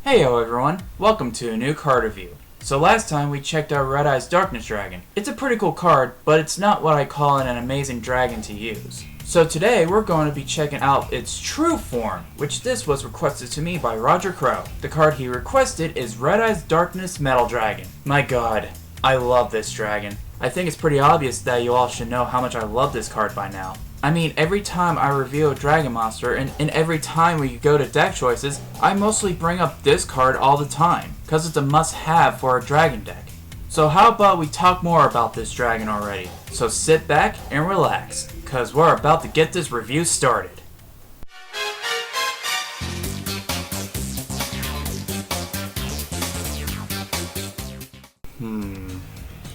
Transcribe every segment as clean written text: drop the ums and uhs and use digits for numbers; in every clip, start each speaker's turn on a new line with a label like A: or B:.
A: Heyo everyone, welcome to a new card review. So last time we checked out Red Eye's Darkness Dragon. It's a pretty cool card, but it's not what I call an amazing dragon to use. So today we're going to be checking out its true form, which this was requested to me by Rodger Crow. The card he requested is Red Eye's Darkness Metal Dragon. My god, I love this dragon. I think it's pretty obvious that you all should know how much I love this card by now. I mean, every time I review a dragon monster, and every time we go to deck choices, I mostly bring up this card all the time, because it's a must-have for a dragon deck. So how about we talk more about this dragon already? So sit back and relax, because we're about to get this review started.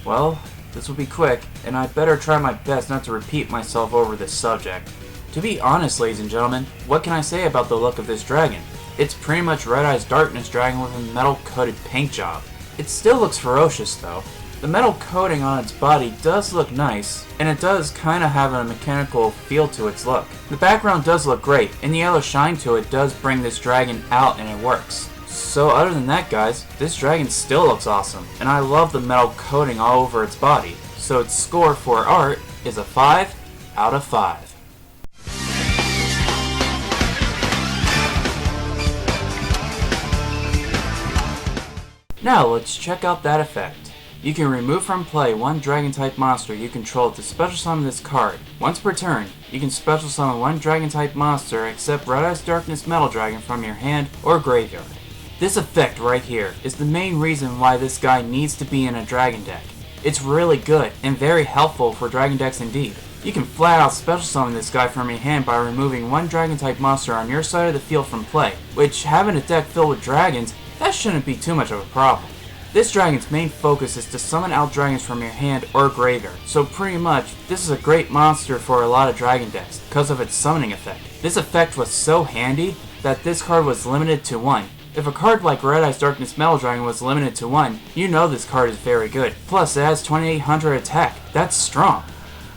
A: Well, this will be quick, and I'd better try my best not to repeat myself over this subject. To be honest, ladies and gentlemen, what can I say about the look of this dragon? It's pretty much Red Eye's Darkness Dragon with a metal-coated paint job. It still looks ferocious though. The metal coating on its body does look nice, and it does kinda have a mechanical feel to its look. The background does look great, and the yellow shine to it does bring this dragon out and it works. So other than that guys, this dragon still looks awesome, and I love the metal coating all over its body, so its score for art is a 5 out of 5. Now let's check out that effect. You can remove from play one dragon type monster you control to special summon this card. Once per turn, you can special summon one dragon type monster except Red Eye's Darkness Metal Dragon from your hand or graveyard. This effect right here is the main reason why this guy needs to be in a dragon deck. It's really good and very helpful for dragon decks indeed. You can flat out special summon this guy from your hand by removing one dragon type monster on your side of the field from play, which having a deck filled with dragons, that shouldn't be too much of a problem. This dragon's main focus is to summon out dragons from your hand or graveyard, so pretty much this is a great monster for a lot of dragon decks because of its summoning effect. This effect was so handy that this card was limited to 1. If a card like Red Eye's Darkness Metal Dragon was limited to 1, you know this card is very good. Plus, it has 2800 attack. That's strong.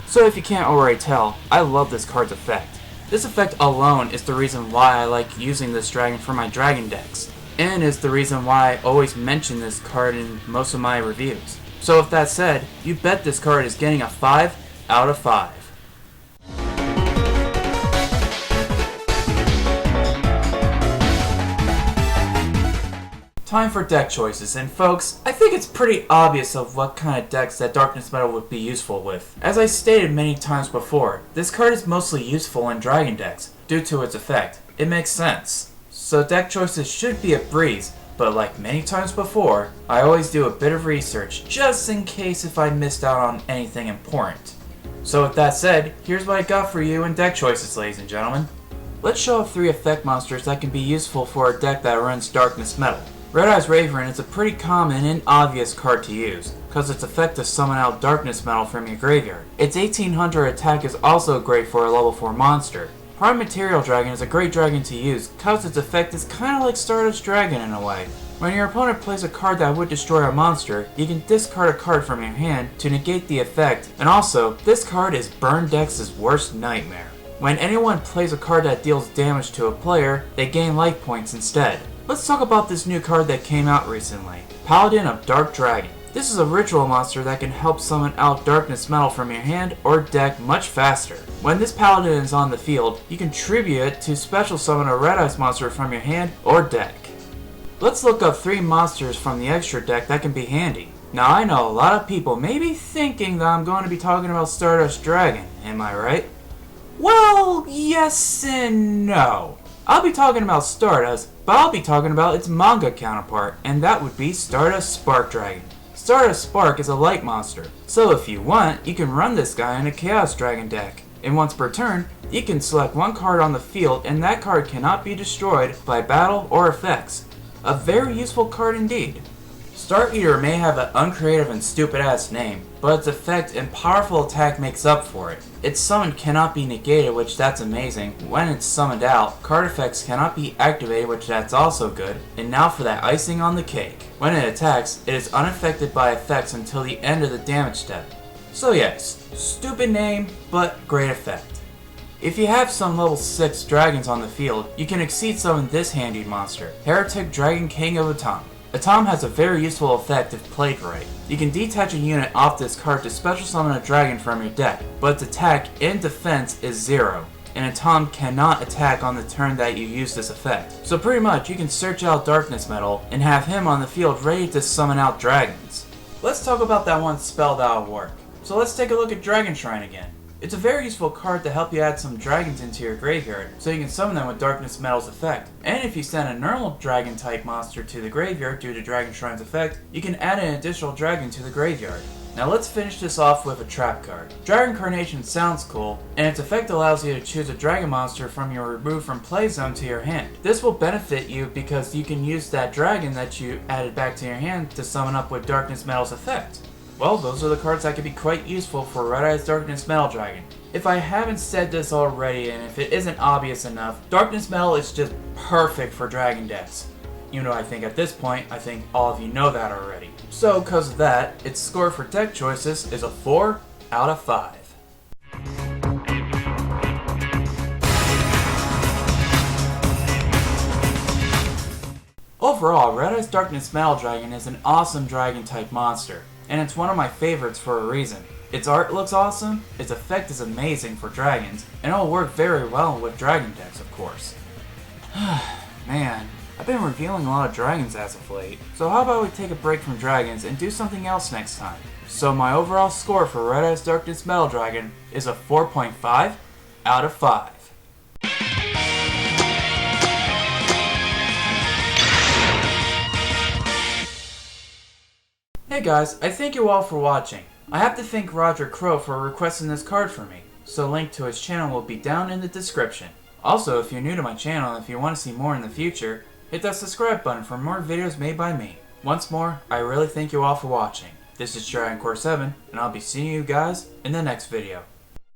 A: So if you can't already tell, I love this card's effect. This effect alone is the reason why I like using this dragon for my dragon decks, and is the reason why I always mention this card in most of my reviews. So with that said, you bet this card is getting a 5 out of 5. Time for deck choices, and folks, I think it's pretty obvious of what kind of decks that Darkness Metal would be useful with. As I stated many times before, this card is mostly useful in dragon decks, due to its effect. It makes sense. So deck choices should be a breeze, but like many times before, I always do a bit of research, just in case if I missed out on anything important. So with that said, here's what I got for you in deck choices, ladies and gentlemen. Let's show off 3 effect monsters that can be useful for a deck that runs Darkness Metal. Red Eye's Raven is a pretty common and obvious card to use, because its effect is summon out Darkness Metal from your graveyard. Its 1800 attack is also great for a level 4 monster. Prime Material Dragon is a great dragon to use, because its effect is kinda like Stardust Dragon in a way. When your opponent plays a card that would destroy a monster, you can discard a card from your hand to negate the effect, and also, this card is Burn Deck's worst nightmare. When anyone plays a card that deals damage to a player, they gain life points instead. Let's talk about this new card that came out recently, Paladin of Dark Dragon. This is a ritual monster that can help summon out Darkness Metal from your hand or deck much faster. When this Paladin is on the field, you can tribute it to special summon a Red Eyes monster from your hand or deck. Let's look up 3 monsters from the extra deck that can be handy. Now I know a lot of people may be thinking that I'm going to be talking about Stardust Dragon, am I right? Well, yes and no. I'll be talking about Stardust, but I'll be talking about its manga counterpart, and that would be Stardust Spark Dragon. Stardust Spark is a light monster, so if you want, you can run this guy in a Chaos Dragon deck. And once per turn, you can select one card on the field and that card cannot be destroyed by battle or effects. A very useful card indeed. Star Eater may have an uncreative and stupid ass name, but its effect and powerful attack makes up for it. Its summon cannot be negated, which that's amazing. When it's summoned out, card effects cannot be activated, which that's also good. And now for that icing on the cake. When it attacks, it is unaffected by effects until the end of the damage step. So yes, stupid name, but great effect. If you have some level 6 dragons on the field, you can exceed summon this handy monster, Heretic Dragon King of Atom. Atom has a very useful effect if played right. You can detach a unit off this card to special summon a dragon from your deck, but its attack and defense is 0, and Atom cannot attack on the turn that you use this effect. So pretty much you can search out Darkness Metal and have him on the field ready to summon out dragons. Let's talk about that one spell that will work. So let's take a look at Dragon Shrine again. It's a very useful card to help you add some dragons into your graveyard, so you can summon them with Darkness Metal's effect. And if you send a normal dragon type monster to the graveyard due to Dragon Shrine's effect, you can add an additional dragon to the graveyard. Now let's finish this off with a trap card. Dragon Carnation sounds cool, and its effect allows you to choose a dragon monster from your remove from play zone to your hand. This will benefit you because you can use that dragon that you added back to your hand to summon up with Darkness Metal's effect. Well, those are the cards that could be quite useful for Red Eyes Darkness Metal Dragon. If I haven't said this already, and if it isn't obvious enough, Darkness Metal is just perfect for dragon decks. You know, I think at this point, I think all of you know that already. So, because of that, its score for deck choices is a 4 out of 5. Overall, Red Eyes Darkness Metal Dragon is an awesome dragon type monster, and it's one of my favorites for a reason. Its art looks awesome, its effect is amazing for dragons, and it will work very well with dragon decks, of course. Man, I've been revealing a lot of dragons as of late, so how about we take a break from dragons and do something else next time? So my overall score for Red Eyes Darkness Metal Dragon is a 4.5 out of 5. Hey guys, I thank you all for watching. I have to thank Rodger Crow for requesting this card for me, so a link to his channel will be down in the description. Also, if you're new to my channel and if you want to see more in the future, hit that subscribe button for more videos made by me. Once more, I really thank you all for watching. This is Dragon Core 7, and I'll be seeing you guys in the next video.